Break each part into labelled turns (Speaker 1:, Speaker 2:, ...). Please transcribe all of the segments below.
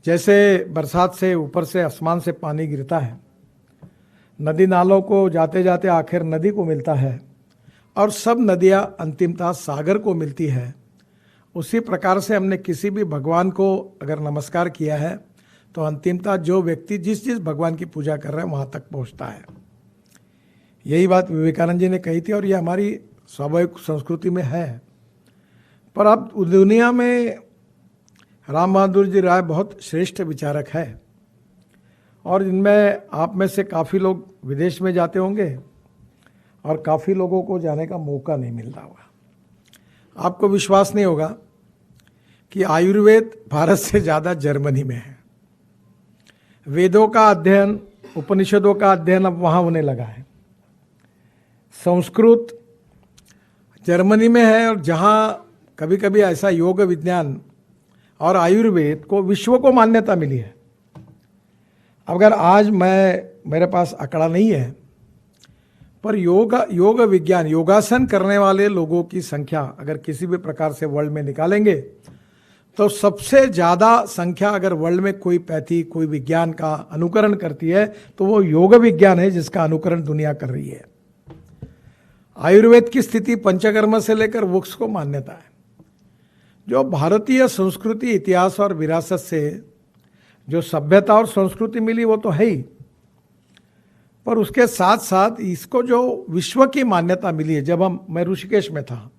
Speaker 1: जैसे बरसात से ऊपर से आसमान से पानी गिरता है, नदी नालों को जाते जाते आखिर नदी को मिलता है और सब नदियां अंतिमतः सागर को मिलती है। उसी प्रकार से हमने किसी भी भगवान को अगर नमस्कार किया है तो अंतिमतः जो व्यक्ति जिस जिस भगवान की पूजा कर रहा है वहाँ तक पहुँचता है। यही बात विवेकानंद जी ने कही थी और ये हमारी स्वाभाविक संस्कृति में है। पर अब दुनिया में राम बहादुर जी राय बहुत श्रेष्ठ विचारक है और इनमें आप में से काफ़ी लोग विदेश में जाते होंगे और काफ़ी लोगों को जाने का मौका नहीं मिलता होगा। आपको विश्वास नहीं होगा कि आयुर्वेद भारत से ज़्यादा जर्मनी में है। वेदों का अध्ययन, उपनिषदों का अध्ययन अब वहाँ होने लगा है। संस्कृत जर्मनी में है और जहाँ कभी कभी ऐसा योग विज्ञान और आयुर्वेद को विश्व को मान्यता मिली है। अगर आज मेरे पास आंकड़ा नहीं है, पर योग विज्ञान, योगासन करने वाले लोगों की संख्या अगर किसी भी प्रकार से वर्ल्ड में निकालेंगे तो सबसे ज़्यादा संख्या अगर वर्ल्ड में कोई पैथी, कोई विज्ञान का अनुकरण करती है तो वो योग विज्ञान है जिसका अनुकरण दुनिया कर रही है। आयुर्वेद की स्थिति पंचकर्म से लेकर वृक्ष को मान्यता है। जो भारतीय संस्कृति, इतिहास और विरासत से जो सभ्यता और संस्कृति मिली वो तो है ही, पर उसके साथ साथ इसको जो विश्व की मान्यता मिली है। जब मैं ऋषिकेश में था,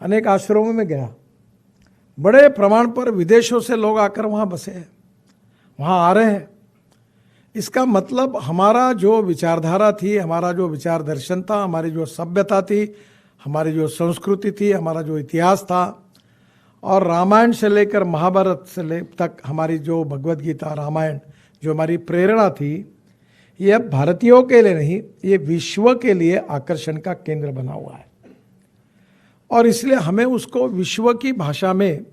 Speaker 1: अनेक आश्रमों में गया, बड़े प्रमाण पर विदेशों से लोग आकर वहाँ बसे हैं, वहाँ आ रहे हैं। इसका मतलब हमारा जो विचारधारा थी, हमारा जो विचार दर्शन था, हमारी जो सभ्यता थी, हमारी जो संस्कृति थी, हमारा जो इतिहास था और रामायण से लेकर महाभारत से तक हमारी जो भगवद गीता, रामायण जो हमारी प्रेरणा थी, ये अब भारतीयों के लिए नहीं, ये विश्व के लिए आकर्षण का केंद्र बना हुआ है। और इसलिए हमें उसको विश्व की भाषा में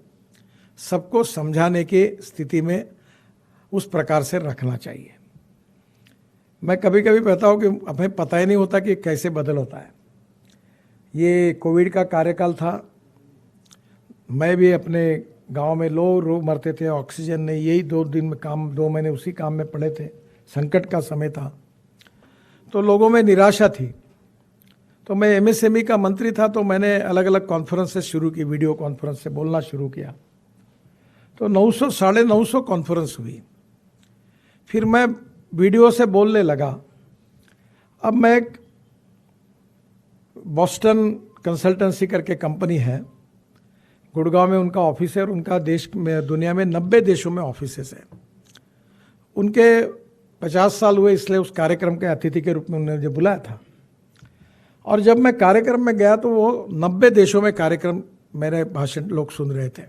Speaker 1: सबको समझाने की स्थिति में उस प्रकार से रखना चाहिए। मैं कभी कभी कहता हूँ कि हमें पता ही नहीं होता कि कैसे बदल होता है। ये कोविड का कार्यकाल था, मैं भी अपने गांव में लोग मरते थे, ऑक्सीजन नहीं, यही 2 महीने उसी काम में पड़े थे। संकट का समय था तो लोगों में निराशा थी। तो मैं एमएसएमई का मंत्री था तो मैंने अलग अलग कॉन्फ्रेंसेस शुरू की, वीडियो कॉन्फ्रेंस से बोलना शुरू किया। तो 900-950 कॉन्फ्रेंस हुई। फिर मैं वीडियो से बोलने लगा। अब मैं एक बॉस्टन कंसल्टेंसी करके कंपनी है, गुड़गांव में उनका ऑफिस है और उनका देश में, दुनिया में 90 देशों में ऑफिसेस है। उनके 50 साल हुए, इसलिए उस कार्यक्रम के अतिथि के रूप में उन्होंने मुझे बुलाया था। और जब मैं कार्यक्रम में गया तो वो 90 देशों में कार्यक्रम, मेरे भाषण लोग सुन रहे थे।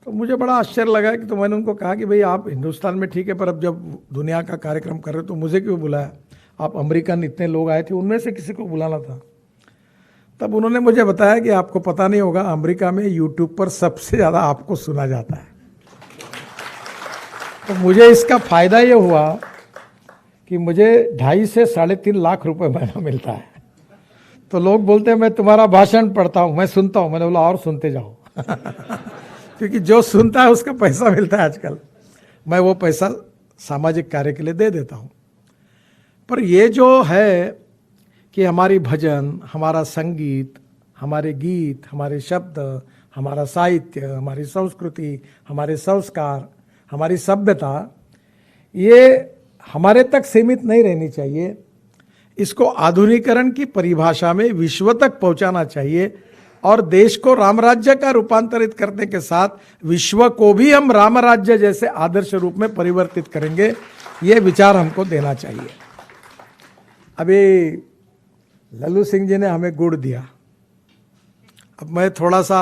Speaker 1: तो मुझे बड़ा आश्चर्य लगा कि, तो मैंने उनको कहा कि भाई आप हिंदुस्तान में ठीक है, पर अब जब दुनिया का कार्यक्रम कर रहे हो तो मुझे क्यों बुलाया? आप अमेरिकन इतने लोग आए थे, उनमें से किसी को बुलाना था। तब उन्होंने मुझे बताया कि आपको पता नहीं होगा, अमेरिका में यूट्यूब पर सबसे ज़्यादा आपको सुना जाता है। तो मुझे इसका फ़ायदा ये हुआ कि मुझे 2.5 से 3.5 लाख रुपए महीना मिलता है। तो लोग बोलते हैं मैं तुम्हारा भाषण पढ़ता हूँ, मैं सुनता हूँ। मैंने बोला और सुनते जाओ क्योंकि जो सुनता है उसका पैसा मिलता है आजकल। मैं वो पैसा सामाजिक कार्य के लिए दे देता हूँ। पर ये जो है कि हमारी भजन, हमारा संगीत, हमारे गीत, हमारे शब्द, हमारा साहित्य, हमारी संस्कृति, हमारे संस्कार, हमारी सभ्यता, ये हमारे तक सीमित नहीं रहनी चाहिए। इसको आधुनिकीकरण की परिभाषा में विश्व तक पहुंचाना चाहिए और देश को राम राज्य का रूपांतरित करने के साथ विश्व को भी हम राम राज्य जैसे आदर्श रूप में परिवर्तित करेंगे, ये विचार हमको देना चाहिए। अभी लल्लू सिंह जी ने हमें गुड़ दिया। अब मैं थोड़ा सा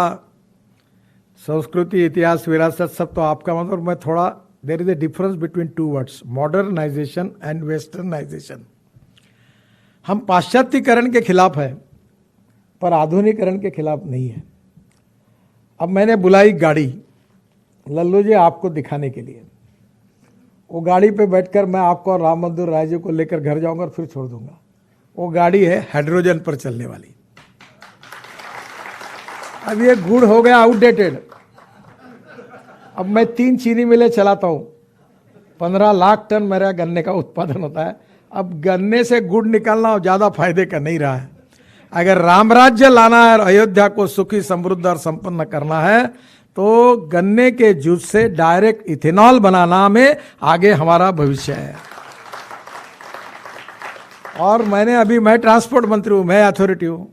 Speaker 1: संस्कृति, इतिहास, विरासत सब तो आपका मतलब, मैं थोड़ा, there is a difference between 2 words, modernisation and westernisation. हम पाश्चात्यकरण के खिलाफ है पर आधुनिकरण के खिलाफ नहीं है। अब मैंने बुलाई गाड़ी लल्लू जी आपको दिखाने के लिए। वो गाड़ी पे बैठकर मैं आपको और राम बहादुर राय जी को लेकर घर जाऊंगा और फिर छोड़ दूंगा। वो गाड़ी है हाइड्रोजन पर चलने वाली। अब ये गुड़ हो गया आउटडेटेड। अब मैं 3 चीनी मिलें चलाता हूँ, 15 लाख टन मेरा गन्ने का उत्पादन होता है। अब गन्ने से गुड़ निकालना ज़्यादा फायदे का नहीं रहा है। अगर रामराज्य लाना है और अयोध्या को सुखी समृद्ध और संपन्न करना है तो गन्ने के जूस से डायरेक्ट इथेनॉल बनाना में आगे हमारा भविष्य है। और मैं ट्रांसपोर्ट मंत्री हूँ, मैं अथॉरिटी हूँ।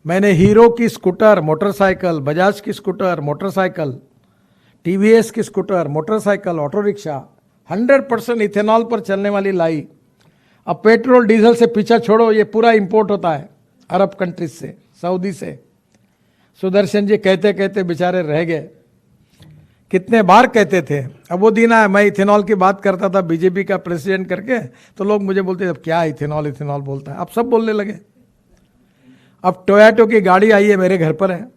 Speaker 1: मैंने हीरो की स्कूटर मोटरसाइकिल, बजाज की स्कूटर मोटरसाइकिल, टीवीएस की scooter motorcycle, auto rickshaw 100% ethanol पर चलने वाली लाई। अब पेट्रोल डीजल से पीछा छोड़ो, ये पूरा इंपोर्ट होता है अरब कंट्रीज से, सऊदी से। सुदर्शन जी कहते कहते बेचारे रह गए, कितने बार कहते थे। अब वो दिन आया, मैं इथेनॉल की बात करता था बीजेपी का प्रेसिडेंट करके, तो लोग मुझे बोलते अब क्या इथेनॉल इथेनॉल बोलता है। अब सब बोलने लगे। अब टोयोटो की गाड़ी आई है, मेरे घर पर है,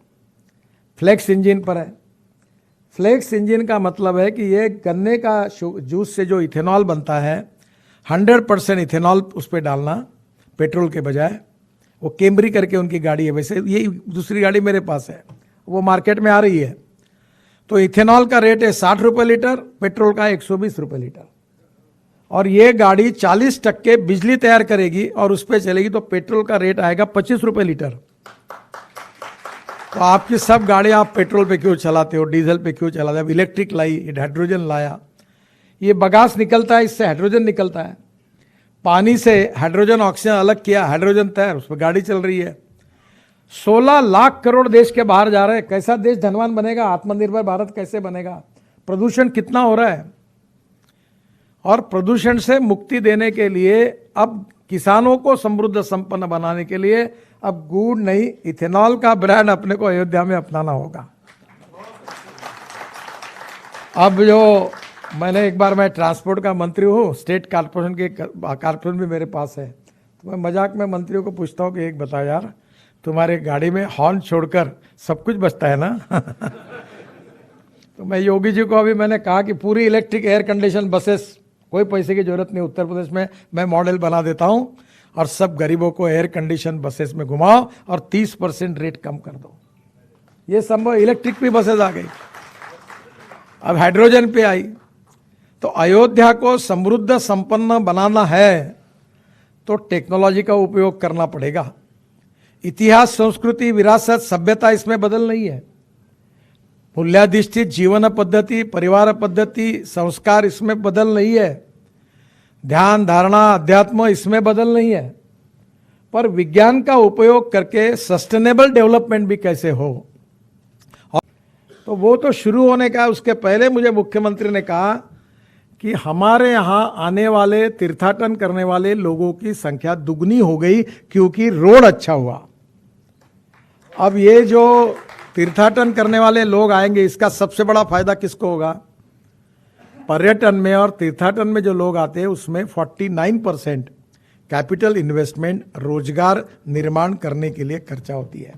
Speaker 1: फ्लेक्स इंजन पर है। फ्लेक्स इंजन का मतलब है कि ये गन्ने का जूस से जो इथेनॉल बनता है 100% इथेनॉल उस पर डालना पेट्रोल के बजाय। वो कैमरी करके उनकी गाड़ी है, वैसे ये दूसरी गाड़ी मेरे पास है, वो मार्केट में आ रही है। तो इथेनॉल का रेट है 60 रुपये लीटर, पेट्रोल का 120 रुपये लीटर। और ये गाड़ी 40% बिजली तैयार करेगी और उस पर चलेगी तो पेट्रोल का रेट आएगा 25 रुपये लीटर। तो आपकी सब गाड़ियाँ आप पेट्रोल पे क्यों चलाते हो, डीजल पे क्यों चलाते हो। इलेक्ट्रिक लाई, हाइड्रोजन लाया, ये बगास निकलता है, इससे हाइड्रोजन निकलता है। पानी से हाइड्रोजन ऑक्सीजन अलग किया, हाइड्रोजन तैयार, उस पर गाड़ी चल रही है। 16 लाख करोड़ देश के बाहर जा रहे हैं। कैसा देश धनवान बनेगा, आत्मनिर्भर भारत कैसे बनेगा। प्रदूषण कितना हो रहा है। और प्रदूषण से मुक्ति देने के लिए अब किसानों को समृद्ध संपन्न बनाने के लिए अब गुड़ नहीं, इथेनॉल का ब्रांड अपने को अयोध्या में अपनाना होगा। अब जो मैंने एक बार, मैं ट्रांसपोर्ट का मंत्री हूँ, स्टेट कॉर्पोरेशन के कॉर्पोरेशन भी मेरे पास है, तो मैं मजाक में मंत्रियों को पूछता हूँ कि एक बताओ यार, तुम्हारे गाड़ी में हॉर्न छोड़कर सब कुछ बचता है ना। तो मैं योगी जी को अभी मैंने कहा कि पूरी इलेक्ट्रिक एयर कंडीशन बसेस, कोई पैसे की जरूरत नहीं, उत्तर प्रदेश में मैं मॉडल बना देता हूँ और सब गरीबों को एयर कंडीशन बसेस में घुमाओ और 30% रेट कम कर दो। ये संभव, इलेक्ट्रिक भी बसेस आ गई, अब हाइड्रोजन पे आई। तो अयोध्या को समृद्ध संपन्न बनाना है तो टेक्नोलॉजी का उपयोग करना पड़ेगा। इतिहास, संस्कृति, विरासत, सभ्यता इसमें बदल नहीं है। मूल्याधिष्ठित जीवन पद्धति, परिवार पद्धति, संस्कार इसमें बदल नहीं है। ध्यान, धारणा, अध्यात्म इसमें बदल नहीं है। पर विज्ञान का उपयोग करके सस्टेनेबल डेवलपमेंट भी कैसे हो, तो वो तो शुरू होने का। उसके पहले मुझे मुख्यमंत्री ने कहा कि हमारे यहाँ आने वाले तीर्थाटन करने वाले लोगों की संख्या दुगनी हो गई क्योंकि रोड अच्छा हुआ। अब ये जो तीर्थाटन करने वाले लोग आएंगे, इसका सबसे बड़ा फायदा किसको होगा। पर्यटन में और तीर्थाटन में जो लोग आते हैं उसमें 49% कैपिटल इन्वेस्टमेंट रोजगार निर्माण करने के लिए खर्चा होती है।